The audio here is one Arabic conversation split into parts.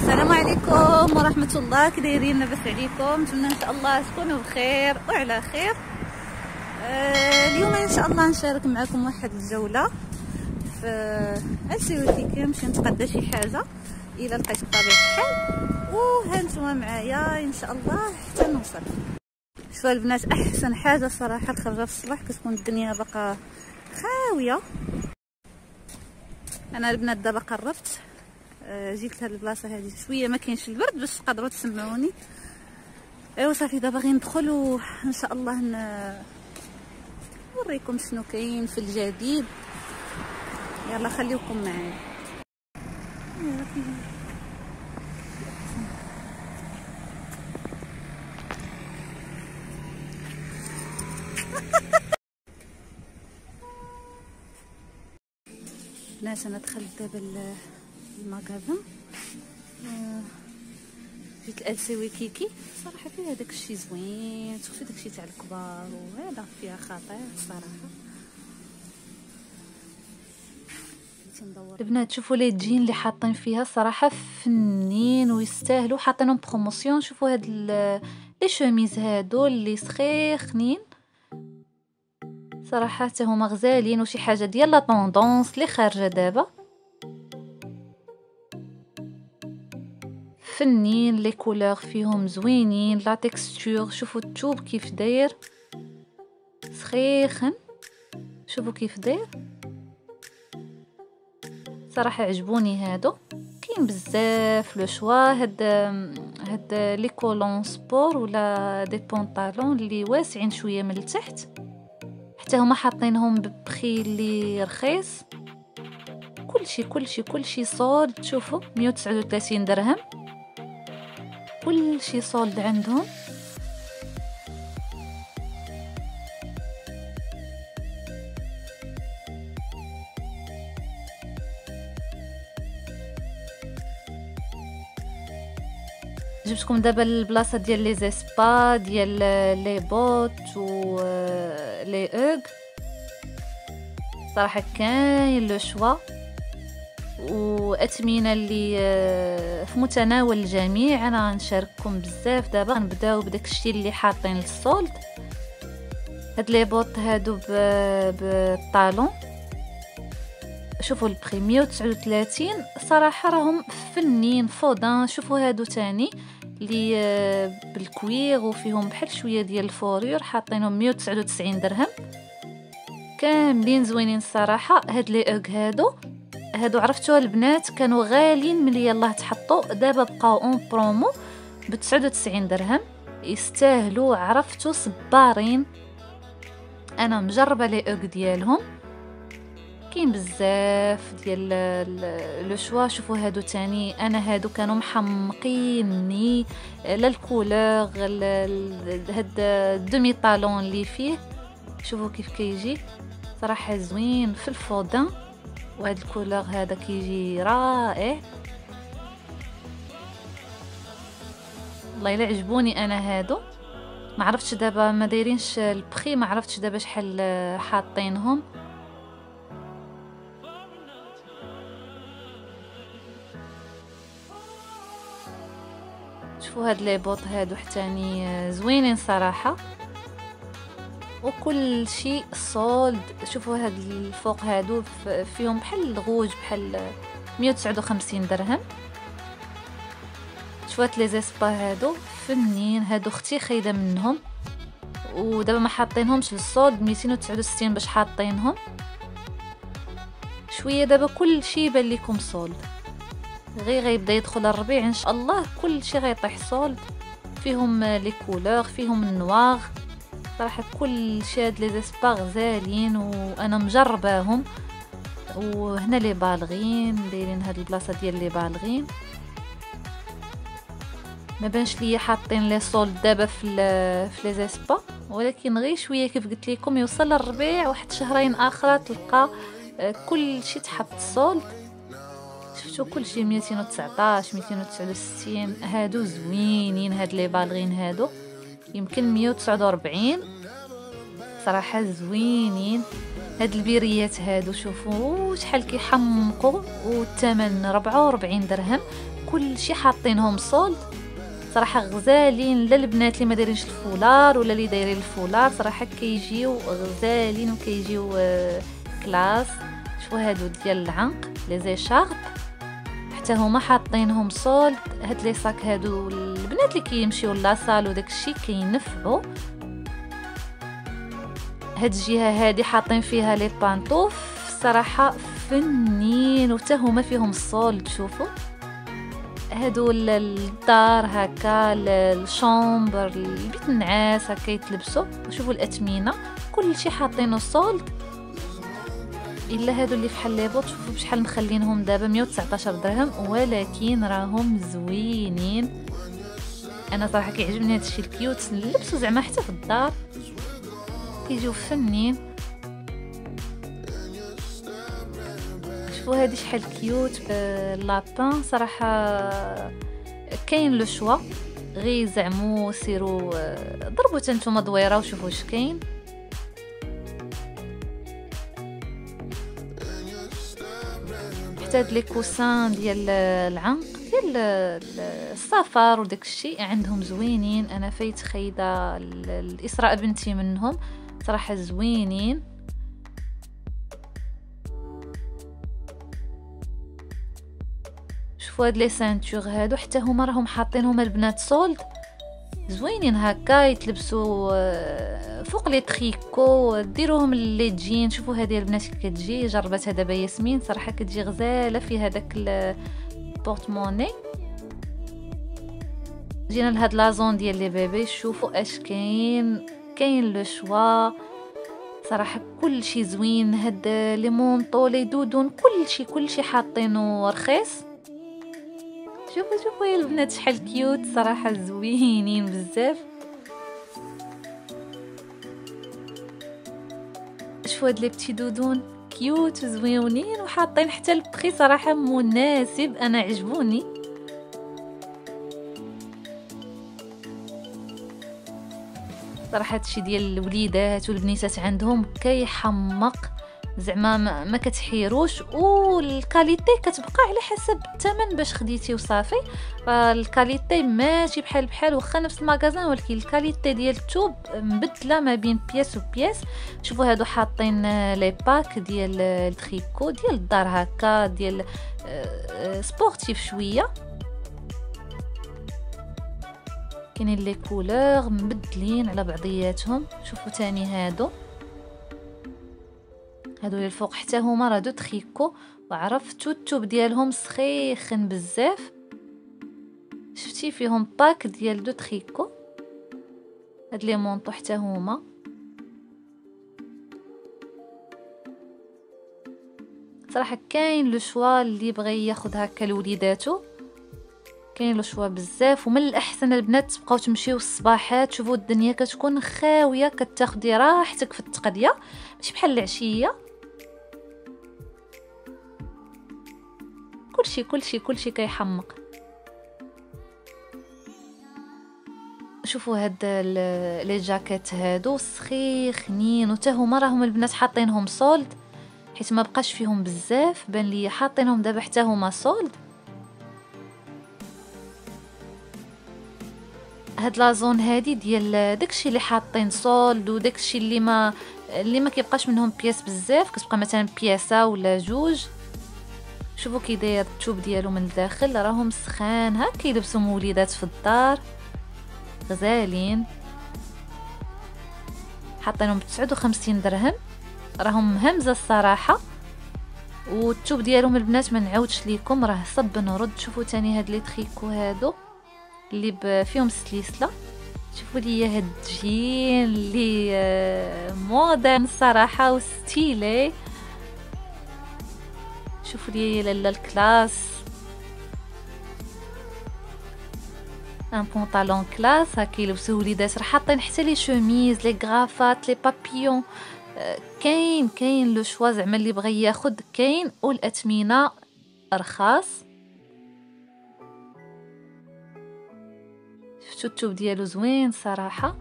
السلام عليكم ورحمة الله. كي دايرين؟ لاباس عليكم؟ نتمنى ان شاء الله تكونوا بخير وعلى خير. اليوم ان شاء الله نشارك معكم واحد الجولة في السيوتيكي. نمشي نتقدى شي حاجة الى لقيت بطبيعة الحال، وهانتوما معايا ان شاء الله حتى نوصل. شوفوا البنات، احسن حاجة صراحة الخرجة في الصباح كتكون الدنيا باقا خاوية. انا البنات دابا قربت، جيت لهاد البلاصه هذه شويه ما كاينش البرد باش تقدروا تسمعوني. ايوا صافي دابا غادي ندخل وان شاء الله نوريكم شنو كاين في الجديد. يلا خليكم معايا. الناس انا دخلت دابا المغازان، جيت لالسيوتيكي. صراحه فيها داك الشيء زوين، تخفي داك الشيء تاع الكبار، وهذا فيها خطير الصراحه. البنات شوفوا لي الجين اللي حاطين فيها صراحه فنين ويستاهلوا، حاطينهم بروموسيون. شوفوا هاد لي شوميز هادو اللي سخيخنين صراحه، حتى هما غزالين وشي حاجه ديال لا طوندونس اللي خارجه دابا. فنين، لي كولور فيهم زوينين، لا تكستور. شوفوا الثوب كيف داير سخيخن، شوفوا كيف داير صراحه عجبوني هادو. كاين بزاف لو شوا. هاد لي كولون سبور ولا دي بونطالون اللي واسعين شويه من التحت، حتى هما حاطينهم ببخي اللي رخيص. كلشي صولد. شوفوا 139 درهم، كل شيء صولد عندهم. جبتكم دابا البلاصه ديال لي زيسبا، ديال لي بوت و لي اوغ. صراحه كاين لو شوا واثمنه اللي في متناول الجميع. انا غنشارككم بزاف. دابا غنبداو بداك الشيء اللي حاطين للسولد. هاد لي بوط هادو بالطالون، شوفوا البري 139. صراحه راهم فنين فودان. شوفوا هادو تاني اللي بالكوير وفيهم بحال شويه ديال الفورير، حاطينهم 199 درهم. كاملين زوينين الصراحه. هاد لي اوغ هادو عرفتوا البنات كانوا غاليين ملي يلاه تحطوا، دابا بقاو اون برومو ب 99 درهم. يستاهلوا، عرفتوا صبارين. انا مجربه لي اوغ ديالهم، كاين بزاف ديال لو شوا. شوفوا هادو تاني، انا هادو كانوا محمقيني. لا الكولور، هاد الدومي طالون اللي فيه، شوفوا كيف كيجي صراحه زوين في الفودان. وهاد الكولور هذا كيجي رائع. والله الا عجبوني انا هادو. ما عرفتش دابا ما دايرينش البخي، ما عرفتش دابا شحال حاطينهم. شوفوا هاد لي بوط هادو حتاني زوينين صراحه، وكل شيء صولد. شوفوا هاد الفوق هادو فيهم بحال الغوج، بحال 159 درهم. شوفوا لي زيسبا هادو فنين. هادو اختي خايده منهم، ودابا ما حاطينهمش للصولد، 269 باش حاطينهم. شويه دابا كل شيء يبان لكم صولد، غير غيبدا يدخل الربيع ان شاء الله كل شيء غيطيح صولد. فيهم لي كولور، فيهم النواغ. صراحه كل شيء هاد لي زيسبا غزالين وانا مجرباهم. وهنا لي بالغين دايرين هاد البلاصه ديال لي بالغين. ما بانش ليا حاطين لي سولد دابا في لي زيسبا، ولكن غير شويه كيف قلت لكم يوصل الربيع واحد شهرين اخرى تلقى كل شيء تحط سولد. شفتوا كل شيء 219 269. هادو زوينين، هاد لي بالغين هادو يمكن 149 صراحه زوينين. هاد البيريات هادو شوفوا شحال كيحمقوا، والثمن 44 درهم. كلشي حاطينهم سولد. صراحه غزالين، لا البنات اللي ما دايرينش الفولار ولا اللي دايرين الفولار صراحه كيجيو غزالين وكيجيو كلاس. شوفوا هادو ديال العنق لي زيشارب حتى هما حاطينهم سولد. هاد لي صاك هادو البنات اللي كيمشيو لاصال وداكشي كينفعوا. هاد الجهه هادي حاطين فيها لي بانطوف صراحه فنين وتا هما فيهم السولد. شوفوا هادو الدار هكا الشومبر البيت النعاس هكا يتلبسوا. وشوفوا الاثمنه كلشي حاطينه سولد الا هادو اللي فحال لي بوط. شوفوا بشحال مخلينهم دابا 119 درهم ولكن راهم زوينين. انا صراحه كيعجبني هادشي الكيوت نلبسو زعما حتى في الدار كيجيو فنين. شوفوا هادي شحال كيوت لابان صراحه. كاين لو شوا غير زعمو سيروا ضربوا حتى نتوما دويره وشوفوا واش كاين. حتى هاد لي كوسان ديال العنق ديال السفر وداك الشيء عندهم زوينين. انا فايت خايده الاسراء بنتي منهم صراحه زوينين. شوفوا هاد لي سانتور هادو حتى هما راهم حاطينهم البنات سولد زوينين هكا يتلبسوا فوق لي تريكو ديروهم لي جين. شوفوا هذه البنات كتجي جربتها دابا ياسمين صراحه كتجي غزاله فيها داك البورتموني. جينا لهاد لازون ديال لي بيبي. شوفوا اش كاين لو شوا صراحه كلشي زوين. هاد لي مونطو لي دودون كلشي حاطينه رخيص. شوفوا يا البنات شحال كيوت صراحه زوينين بزاف. شوفوا هاد لي بتي دودون كيوت وزويونين وحاطين حتى البخي صراحه مناسب. انا عجبوني صراحه. هادشي ديال الوليدات والبنيتات عندهم كيحمق زعما ما كتحيروش والكاليتي كتبقى على حسب الثمن باش خديتي وصافي. فالكاليتي ماشي بحال واخا نفس المغازان ولكن الكاليتي ديال الثوب مبدله ما بين بياس وبياس. شوفوا هادو حاطين لي باك ديال التريكو ديال الدار هكا ديال سبورتيف شويه. كاينين لي كولور مبدلين على بعضياتهم. شوفوا تاني هادو الفوق حتى هما راه دو تريكو وعرفتو الثوب ديالهم سخيخن بزاف. شفتي فيهم باك ديال دو تريكو. هاد لي مونطو حتى هما صراحه كاين لو شوا اللي بغى ياخذ هكا لوليداتو كاين لو شوا بزاف. ومن الاحسن البنات تبقاو تمشيو الصباحات. شوفوا الدنيا كتكون خاويه كتاخدي راحتك في التقضيه ماشي بحال العشيه. كلشي كيحمق. شوفوا هاد لي جاكيت هادو سخيخنين وتا هما راهم البنات حاطينهم سولد حيت ما بقاش فيهم بزاف. بان لي حاطينهم دابا حتى هما سولد. هاد لازون هادي ديال داكشي اللي حاطين سولد وداكشي اللي ما كيبقاش منهم بياس بزاف كتبقى مثلا بياسه ولا جوج. شوفوا كي داير الثوب ديالو من الداخل راهم سخان هكا كيلبسوا وليدات في الدار غزالين. حاطينهم ب 59 درهم راهم همزه الصراحه. والثوب ديالهم البنات ما نعاودش ليكم راه صب نرد. شوفوا تاني هاد لي تريكو هادو اللي فيهم السلسله. شوفوا لي هاد الجين اللي مودرن الصراحه وستيلي. شوفوا لي لالا الكلاس ان بونطالون كلاس هكا يلبسوا وليدات. راه حاطين حتى لي شوميز لي غرافات لي بابيون. كاين لو شوا زعما اللي بغى ياخد كاين. والاثمنه رخاص. شفتوا الثوب ديالو زوين صراحه.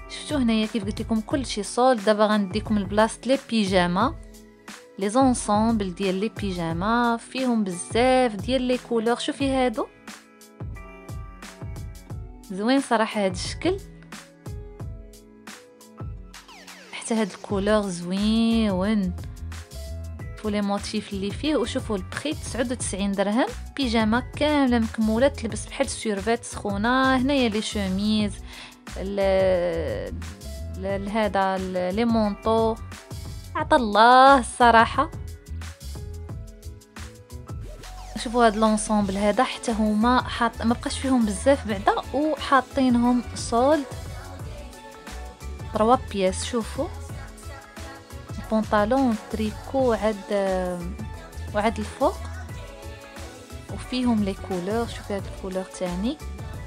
شفتوا هنايا كيف قلت لكم كلشي صول. دابا غنديكم البلاصه لي بيجاما لي زونسومبل ديال لي بيجاما، فيهم بزاف ديال لي كولور. شوفي هادو زوين صراحه، هاد الشكل حتى هاد الكولور زوين. شوفوا لي موتيف اللي فيه، وشوفوا البخي 99 درهم. بيجاما كامله مكموله، تلبس بحال سيرفيت سخونه. هنايا لي شوميز، هذا لي مونطو، عطا الله الصراحه. شوفوا هاد لونسومبل هذا حتى هما حاط، ما بقاش فيهم بزاف بعدا، وحاطينهم سولد 3 بياس. شوفوا بونطالون تريكو وعد الفوق، وفيهم لي كولور. شوفي هاد الكولور تاني.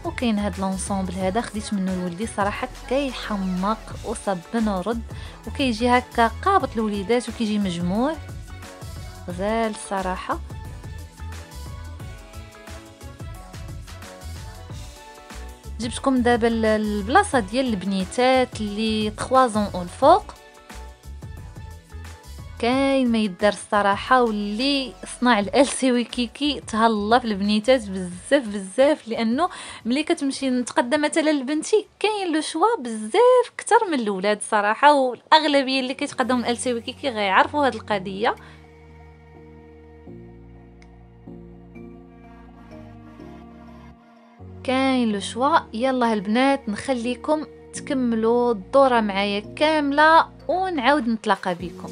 وكاين هاد لونسومبل هذا خديت منه لولدي صراحه، كيحمق وصبن ورد، وكيجي هكا قابط الوليدات، وكيجي مجموع غزال الصراحه. جبتكم دابا البلاصه ديال البنيتات اللي 3 والفوق. كاين ما يدار الصراحه، واللي صنع الالسي وكيكي تهلا في البنيتات بزاف، لانه ملي كتمشي نتقدم مثلا لبنتي كاين لو شوا بزاف كتر من الاولاد صراحه، والاغلبيه اللي كيتقدموا الالسي وكيكي غيعرفوا هذه القضيه. كاين لو شوا. يلا البنات نخليكم تكملوا الدوره معايا كامله، ونعاود نتلاقى بكم.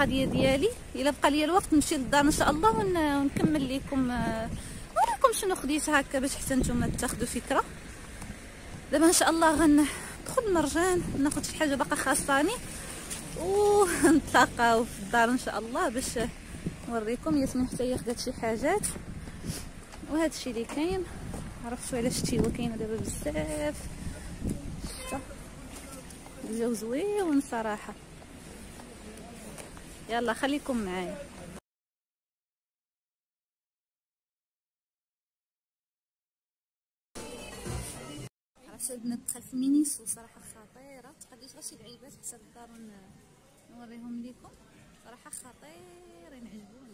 القضيه ديالي. الا بقى لي الوقت نمشي للدار ان شاء الله ونكمل لكم، نوريكم شنو خديت هكا باش حتى نتوما تاخذوا فكره. دابا ان شاء الله غندخل المرجان، ناخذ شي حاجه باقا خاصاني، ونتلاقاو في الدار ان شاء الله باش نوريكم. ياسمين حتى هي خدات شي حاجات، وهذا الشيء اللي كاين. عرفتوا علاش التيوا كاينه دابا بزاف، الجو زوين صراحه. يلا خليكم معايا. عرفت البنات دخل في مينيسو صراحه خطيره، تقديش غير شي لعيبات حتى للدار نوريهم لكم، صراحه خطيرين عجبوني.